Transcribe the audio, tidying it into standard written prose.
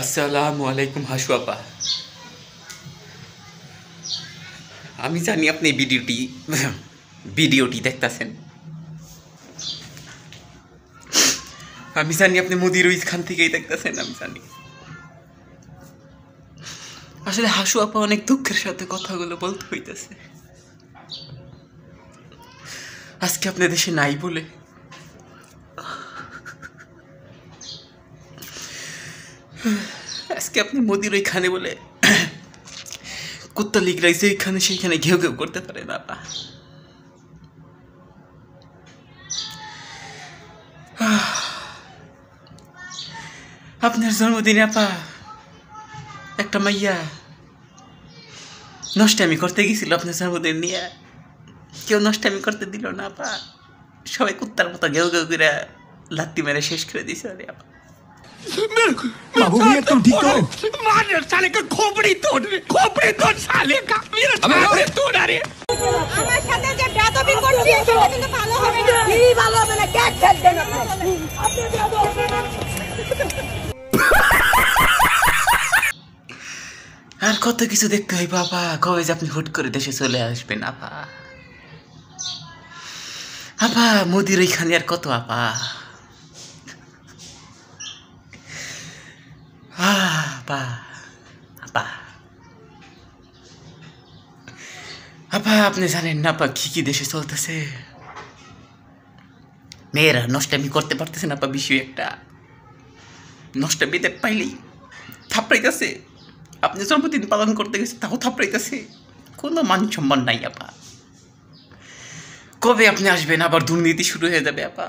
আসসালামু আলাইকুম হাসু আপা। আমি জানি আপনি ভিডিওটি দেখতেছেন। আমি জানি আপনি মুদির ওইখান থেকেই দেখতেছেন। আমি জানি আসলে হাসু আপা অনেক দুঃখের সাথে কথাগুলো বলতে হইতেছে। আজকে আপনি দেশে নাই বলে আজকে আপনি মোদির ওইখানে বলে কুত্তা লিগড়াইছে ওইখানে সেইখানে ঘেউ ঘেউ করতে পারে না আপা। আপনার জন্মদিনে আপা একটা মাইয়া নষ্টামি করতে গেছিল আপনার জন্মদিন নিয়ে। কেউ নষ্টামি করতে দিল না আপা। সবাই কুত্তার মতো ঘেউ ঘেউ করে লাত্তি মেরে শেষ করে দিয়েছে। আরে আপা बाबू भैया तुम ठीक हो? मार साले का खोपड़ी तोड़ साले का मेरा खोपड़ी तोड़ अरे আমার সাথে যে বেয়াদবি করছিস সেটা কিন্তু ভালো হবে না। কি ভালো হবে না? ক্যাচ ছেড় দেন আপনি। আপনি বেয়াদব। আর কত কিছু দেখতে হয় বাবা। কবে যে আপনি হুট করে দেশে চলে আসবেন আপা। আপা মোদির ওইখানে আর কত আপা। আপা আপা আপা আপনি জানেন না আপা কি দেশে চলতেছে। মেয়েরা নষ্টামি করতে পারতেছে না আপা। বিষয় একটা নষ্টামিতে পাইলেই থাপড়াইতেছে। আপনি জন্মদিন পালন করতে গেছে তাও থাপড়াইতেছে। কোনো মান সম্মান নাই আপা। কবে আপনি আসবেন? আবার দুর্নীতি শুরু হয়ে যাবে আপা।